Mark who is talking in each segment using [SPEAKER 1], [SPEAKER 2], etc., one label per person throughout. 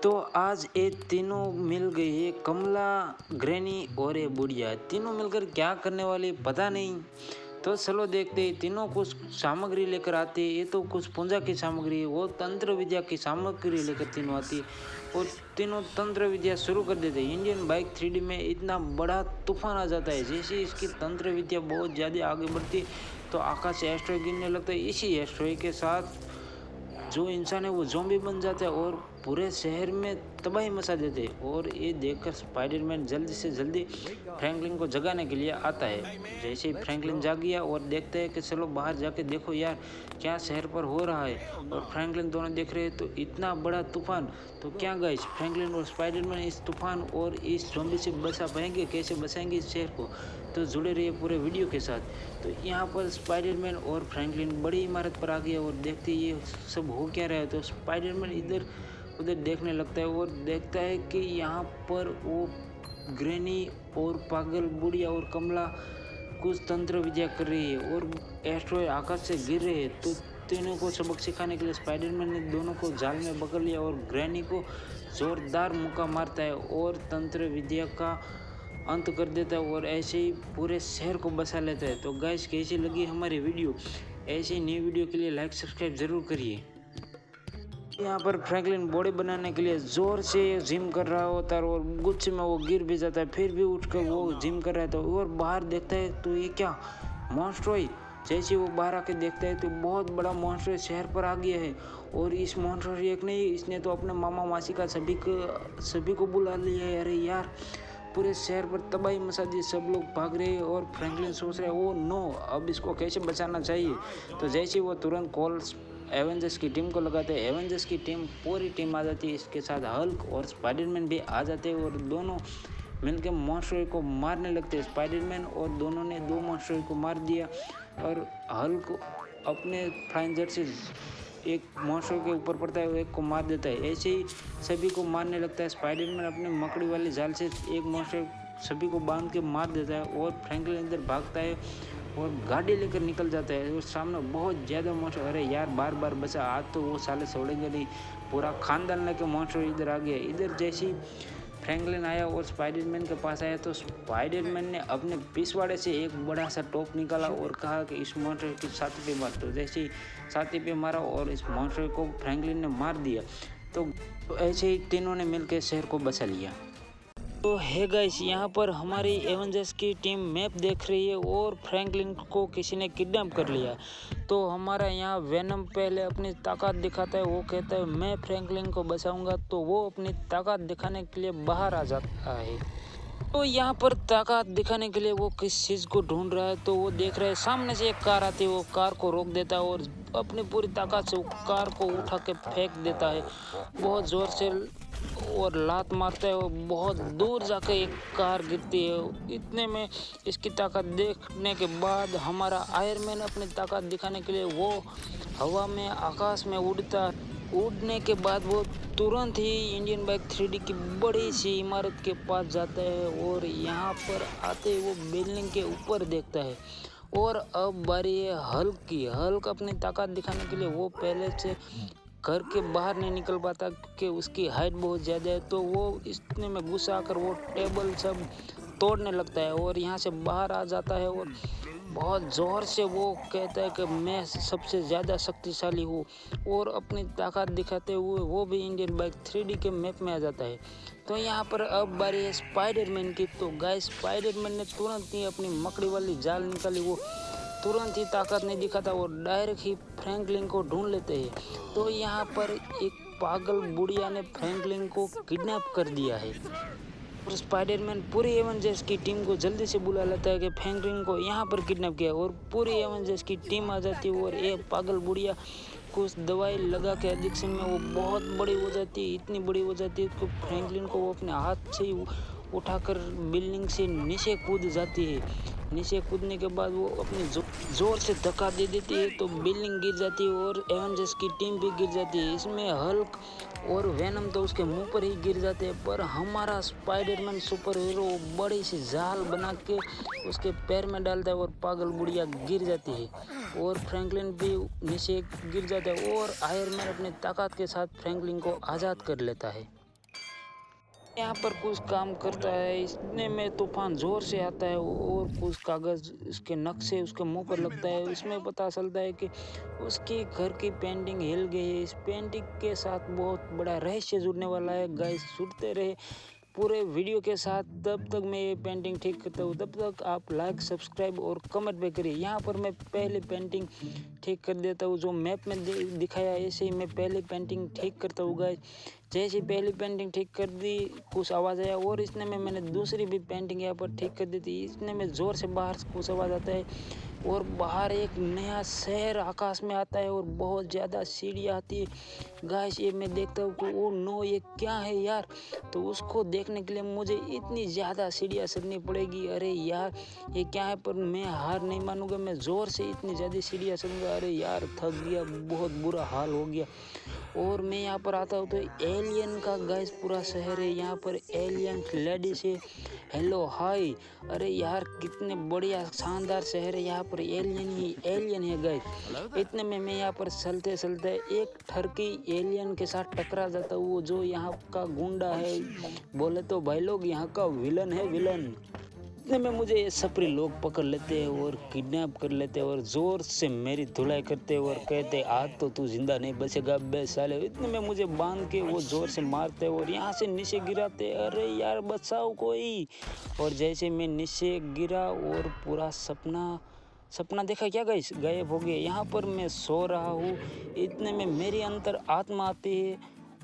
[SPEAKER 1] तो आज ये तीनों मिल गए ये कमला, ग्रैनी और ये बुढ़िया। तीनों मिलकर क्या करने वाले पता नहीं। तो चलो देखते हैं। तीनों कुछ सामग्री लेकर आते हैं। ये तो कुछ पूजा की सामग्री है, वो तंत्र विद्या की सामग्री लेकर तीनों आती है और तीनों तंत्र विद्या शुरू कर देते हैं। इंडियन बाइक 3D में इतना बड़ा तूफान आ जाता है। जैसे इसकी तंत्र विद्या बहुत ज़्यादा आगे बढ़ती है तो आकाश से एस्ट्रॉयड गिरने लगता है। इसी एस्ट्रॉयड के साथ जो इंसान है वो ज़ॉम्बी बन जाता है और पूरे शहर में तबाही मचा देते हैं। और ये देखकर स्पाइडरमैन जल्दी से जल्दी फ्रैंकलिन को जगाने के लिए आता है। जैसे ही फ्रैंकलिन जाग गया और देखते हैं कि चलो बाहर जाके देखो यार क्या शहर पर हो रहा है। और फ्रैंकलिन दोनों देख रहे हैं तो इतना बड़ा तूफान। तो क्या गाइस, फ्रैंकलिन और स्पाइडरमैन इस तूफान और इस ज़ॉम्बी से बचा पाएंगे? कैसे बचाएंगे इस शहर को? तो जुड़े रहिए पूरे वीडियो के साथ। तो यहाँ पर स्पाइडरमैन और फ्रैंकलिन बड़ी इमारत पर आ गया और देखते ये सब हो क्या रहा है। तो स्पाइडरमैन इधर उधर देखने लगता है और देखता है कि यहाँ पर वो ग्रैनी और पागल बुढ़िया और कमला कुछ तंत्र विद्या कर रही है और एस्ट्रॉयड आकाश से गिर रहे हैं। तो तीनों को सबक सिखाने के लिए स्पाइडरमैन ने दोनों को जाल में पकड़ लिया और ग्रैनी को जोरदार मुक्का मारता है और तंत्र विद्या का अंत कर देता है और ऐसे ही पूरे शहर को बचा लेता है। तो गाइस, कैसी लगी हमारी वीडियो? ऐसे ही नई वीडियो के लिए लाइक सब्सक्राइब ज़रूर करिए। यहाँ पर फ्रैंकलिन बॉडी बनाने के लिए जोर से जिम कर रहा होता है और गुस्से में वो गिर भी जाता है, फिर भी उठकर वो जिम कर रहा था। और बाहर देखता है तो ये क्या मॉन्स्टर है। जैसे वो बाहर आके देखता है तो बहुत बड़ा मॉन्स्टर शहर पर आ गया है। और इस मॉन्स्टर एक नहीं, इसने तो अपने मामा मासी का सभी को बुला लिया है। अरे यार, पूरे शहर पर तबाही मचा दी, सब लोग भाग रहे हैं और फ्रैंकलिन सोच रहे हैं ओ नो, अब इसको कैसे बचाना चाहिए। तो जैसे वो तुरंत कॉल एवेंजर्स की टीम को लगाते हैं। एवेंजर्स की टीम पूरी टीम आ जाती है, इसके साथ हल्क और स्पाइडरमैन भी आ जाते हैं और दोनों मिलकर मॉन्स्टर को मारने लगते हैं। स्पाइडरमैन और दोनों ने 2 मॉन्स्टर को मार दिया और हल्क अपने फ्लाइंजर से एक मॉन्स्टर के ऊपर पड़ता है और एक को मार देता है। ऐसे ही सभी को मारने लगता है। स्पाइडरमैन अपने मकड़ी वाली जाल से एक मॉन्स्टर सभी को बांध के मार देता है और फ्रैंकलिन इधर भागता है और गाड़ी लेकर निकल जाता है। और सामने बहुत ज़्यादा मॉन्स्टर, अरे यार बार बार बचा, आज तो वो साले छोड़ेंगे नहीं, पूरा खानदान लेके मॉन्स्टर इधर आ गया। इधर जैसी फ्रैंकलिन आया और स्पाइडरमैन के पास आया तो स्पाइडरमैन ने अपने पिछवाड़े से एक बड़ा सा टॉप निकाला और कहा कि इस मॉन्स्टर की छाती पे मार। तो जैसे ही छाती पे मारा और इस मॉन्स्टर को फ्रैंकलिन ने मार दिया। तो ऐसे ही तीनों ने मिलकर शहर को बचा लिया। तो है गाइस, यहाँ पर हमारी एवेंजर्स की टीम मैप देख रही है और फ्रैंकलिन को किसी ने किडनैप कर लिया। तो हमारा यहाँ वेनम पहले अपनी ताकत दिखाता है, वो कहता है मैं फ्रैंकलिन को बचाऊंगा। तो वो अपनी ताकत दिखाने के लिए बाहर आ जाता है। तो यहाँ पर ताकत दिखाने के लिए वो किस चीज़ को ढूंढ रहा है। तो वो देख रहा है सामने से एक कार आती है, वो कार को रोक देता है और अपनी पूरी ताकत से वो कार को उठा के फेंक देता है बहुत ज़ोर से और लात मारता है और बहुत दूर जाके एक कार गिरती है। इतने में इसकी ताकत देखने के बाद हमारा आयरन मैन अपनी ताकत दिखाने के लिए वो हवा में आकाश में उड़ने के बाद वो तुरंत ही इंडियन बाइक 3D की बड़ी सी इमारत के पास जाता है और यहाँ पर आते ही वो बिल्डिंग के ऊपर देखता है। और अब बारी है हल्क की। हल्क अपनी ताकत दिखाने के लिए वो पहले से घर के बाहर नहीं निकल पाता क्योंकि उसकी हाइट बहुत ज़्यादा है। तो वो इतने में गुस्सा आकर वो टेबल सब तोड़ने लगता है और यहाँ से बाहर आ जाता है और बहुत ज़ोर से वो कहता है कि मैं सबसे ज़्यादा शक्तिशाली हूँ और अपनी ताकत दिखाते हुए वो भी इंडियन बाइक 3D के मैप में आ जाता है। तो यहाँ पर अब बारी है स्पाइडरमैन की। तो गाइस, स्पाइडरमैन ने तुरंत ही अपनी मकड़ी वाली जाल निकाली, वो तुरंत ही ताकत नहीं दिखाता और डायरेक्ट ही फ्रैंकलिन को ढूंढ लेते हैं। तो यहाँ पर एक पागल बुढ़िया ने फ्रैंकलिन को किडनैप कर दिया है और स्पाइडरमैन पूरी एवेंजर्स की टीम को जल्दी से बुला लेता है कि फ्रैंकलिन को यहाँ पर किडनैप किया और पूरी एवेंजर्स की टीम आ जाती है और ये पागल बुढ़िया कुछ दवाई लगा के एडिक्शन में वो बहुत बड़ी हो जाती है, इतनी बड़ी हो जाती है कि फ्रैंकलिन को वो अपने हाथ से ही उठाकर बिल्डिंग से नीचे कूद जाती है। नीचे कूदने के बाद वो अपनी जोर से धक्का दे देती है तो बिल्डिंग गिर जाती है और एवेंजर्स की टीम भी गिर जाती है। इसमें हल्क और वेनम तो उसके मुंह पर ही गिर जाते हैं, पर हमारा स्पाइडरमैन सुपर हीरो बड़ी सी जाल बना के उसके पैर में डालता है और पागल बुढ़िया गिर जाती है और फ्रैंकलिन भी नीचे गिर जाता है और आयरन मैन अपनी ताकत के साथ फ्रैंकलिन को आज़ाद कर लेता है। यहाँ पर कुछ काम करता है, इतने में तूफान जोर से आता है और कुछ कागज इसके नक्शे उसके मुंह पर लगता है। इसमें पता चलता है कि उसके घर की पेंटिंग हिल गई है। इस पेंटिंग के साथ बहुत बड़ा रहस्य जुड़ने वाला है। गाइस सुनते रहे पूरे वीडियो के साथ। तब तक मैं ये पेंटिंग ठीक करता हूँ, तब तक आप लाइक सब्सक्राइब और कमेंट भी करिए। यहाँ पर मैं पहले पेंटिंग ठीक कर देता हूँ, जो मैप में दिखाया ऐसे ही मैं पहले पेंटिंग ठीक करता हूँ गाइस। जैसे पहली पेंटिंग ठीक कर दी कुछ आवाज़ आया और इतने में मैंने दूसरी भी पेंटिंग यहाँ पर ठीक कर दी थी। इतने में ज़ोर से बाहर से कुछ आवाज़ आता है और बाहर एक नया शहर आकाश में आता है और बहुत ज़्यादा सीढ़ियाँ आती है। गाइस ये मैं देखता हूँ कि ओ नो ये क्या है यार, तो उसको देखने के लिए मुझे इतनी ज़्यादा सीढ़ियाँ चढ़नी पड़ेगी। अरे यार ये क्या है, पर मैं हार नहीं मानूंगा, मैं ज़ोर से इतनी ज़्यादा सीढ़ियाँ चढ़ूंगा। अरे यार थक गया, बहुत बुरा हाल हो गया। और मैं यहाँ पर आता हूँ तो एलियन का गाइस पूरा शहर है। यहाँ पर एलियन लेडीज है, हेलो हाय। अरे यार कितने बढ़िया शानदार शहर है, यहाँ पर एलियन ही एलियन है गाइस। इतने में मैं यहाँ पर चलते चलते एक ठरकी एलियन के साथ टकरा जाता हूँ, जो यहाँ का गुंडा है, बोले तो भाई लोग यहाँ का विलन है विलन। इतने में मुझे ये सपरी लोग पकड़ लेते हैं और किडनैप कर लेते हैं और ज़ोर से मेरी धुलाई करते हैं और कहते हैं आज तो तू जिंदा नहीं बचेगा बे साले। इतने में मुझे बांध के वो ज़ोर से मारते हैं और यहाँ से नीचे गिराते हैं। अरे यार बचाओ कोई। और जैसे मैं नीचे गिरा और पूरा सपना देखा क्या गाइस, गायब हो गया। यहाँ पर मैं सो रहा हूँ, इतने में मेरी अंतर आत्मा आती है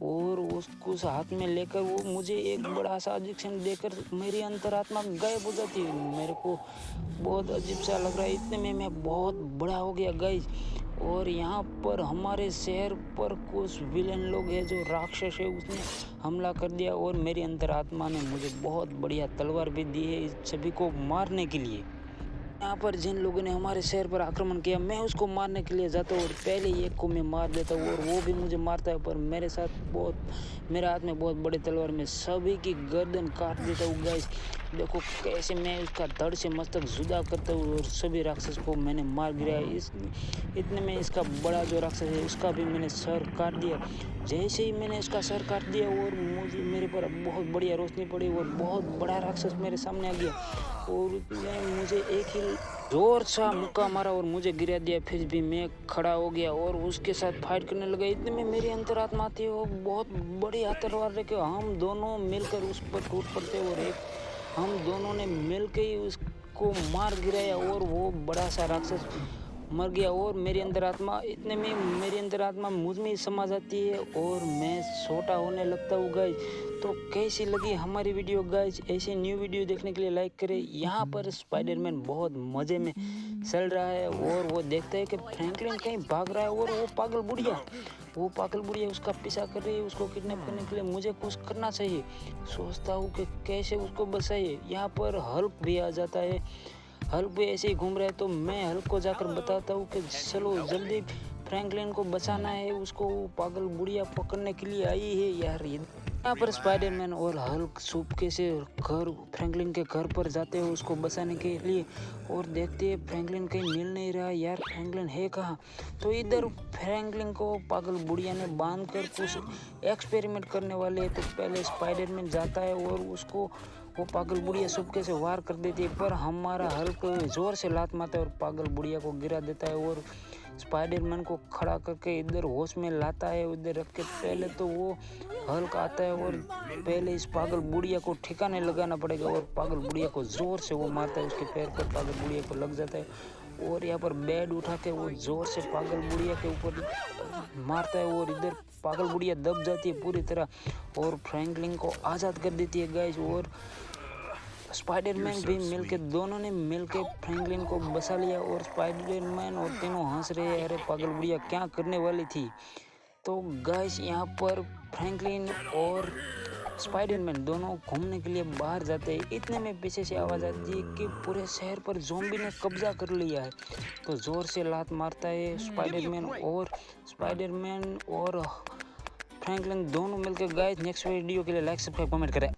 [SPEAKER 1] और उसको हाथ में लेकर वो मुझे एक बड़ा सा इंजेक्शन देकर मेरी अंतरात्मा गायब हो जाती है। मेरे को बहुत अजीब सा लग रहा है। इतने में मैं बहुत बड़ा हो गया गाइस। और यहाँ पर हमारे शहर पर कुछ विलन लोग हैं, जो राक्षस है, उसने हमला कर दिया और मेरी अंतरात्मा ने मुझे बहुत बढ़िया तलवार भी दी है इस सभी को मारने के लिए। यहाँ पर जिन लोगों ने हमारे शहर पर आक्रमण किया मैं उसको मारने के लिए जाता हूँ और पहले ही एक को मैं मार देता हूँ और वो भी मुझे मारता है, पर मेरे हाथ में बहुत बड़ी तलवार में सभी की गर्दन काट देता हूँ गाइस। देखो कैसे मैं उसका धड़ से मस्तक जुदा करता हूँ और सभी राक्षस को मैंने मार गिराया। इतने में इसका बड़ा जो राक्षस है उसका भी मैंने सर काट दिया। जैसे ही मैंने उसका सर काट दिया और मेरे पर बहुत बढ़िया रोशनी पड़ी और बहुत बड़ा राक्षस मेरे सामने आ गया और उसने मुझे एक ही जोर सा मुक्का मारा और मुझे गिरा दिया। फिर भी मैं खड़ा हो गया और उसके साथ फाइट करने लगा। इतने में मेरी अंतरात्मा थी, वो बहुत बड़ी तलवार लेके हम दोनों मिलकर उस पर टूट पड़ते और हम दोनों ने मिलकर ही उसको मार गिराया और वो बड़ा सा राक्षस मर गया। और मेरी अंतरात्मा मुझ में ही समा जाती है और मैं छोटा होने लगता हूँ गाइस। तो कैसी लगी हमारी वीडियो गाइस, ऐसे न्यू वीडियो देखने के लिए लाइक करें। यहाँ पर स्पाइडरमैन बहुत मज़े में चल रहा है और वो देखता है कि फ्रैंकलिन कहीं भाग रहा है और वो पागल बुढ़िया उसका पीछा कर रही है उसको किडनैप करने के लिए। मुझे कुछ करना चाहिए, सोचता हूँ कि कैसे उसको बचाइए। यहाँ पर हल्क भी आ जाता है, हल्क भी ऐसे ही घूम रहा है, तो मैं हल्क को जाकर बताता हूँ कि चलो जल्दी फ्रैंकलिन को बचाना है, उसको पागल बुढ़िया पकड़ने के लिए आई है यार। यहाँ पर स्पाइडरमैन और हल्क चुपके से फ्रैंकलिन के घर पर जाते हैं उसको बचाने के लिए और देखते हैं फ्रैंकलिन कहीं मिल नहीं रहा यार, फ्रैंकलिन है कहाँ। तो इधर फ्रैंकलिन को पागल बुढ़िया ने बांध कर कुछ एक्सपेरिमेंट करने वाले हैं। तो पहले स्पाइडरमैन जाता है और उसको वो पागल बुढ़िया चुपके से वार कर देती है, पर हमारा हल्क जोर से लात मारता है और पागल बुढ़िया को गिरा देता है और स्पाइडरमैन को खड़ा करके इधर होश में लाता है। उधर रख के पहले तो वो हल्क आता है और पहले इस पागल बुढ़िया को ठिकाने लगाना पड़ेगा और पागल बुढ़िया को जोर से वो मारता है, उसके पैर पर पागल बुढ़िया को लग जाता है और यहाँ पर बेड उठा के वो जोर से पागल बुढ़िया के ऊपर मारता है और इधर पागल बुढ़िया दब जाती है पूरी तरह और फ्रैंकलिन को आज़ाद कर देती है गाइस। और स्पाइडरमैन भी मिलके दोनों ने मिलके फ्रैंकलिन को बचा लिया और स्पाइडरमैन और तीनों हंस रहे हैं, अरे पागल बुढ़िया क्या करने वाली थी। तो गाइस यहाँ पर फ्रैंकलिन और स्पाइडरमैन दोनों घूमने के लिए बाहर जाते हैं। इतने में पीछे से आवाज़ आती है कि पूरे शहर पर ज़ॉम्बी ने कब्जा कर लिया है। तो ज़ोर से लात मारता है स्पाइडरमैन और फ्रैंकलिन दोनों मिलकर। गाइस नेक्स्ट वीडियो के लिए लाइक सब्सक्राइब कमेंट करें।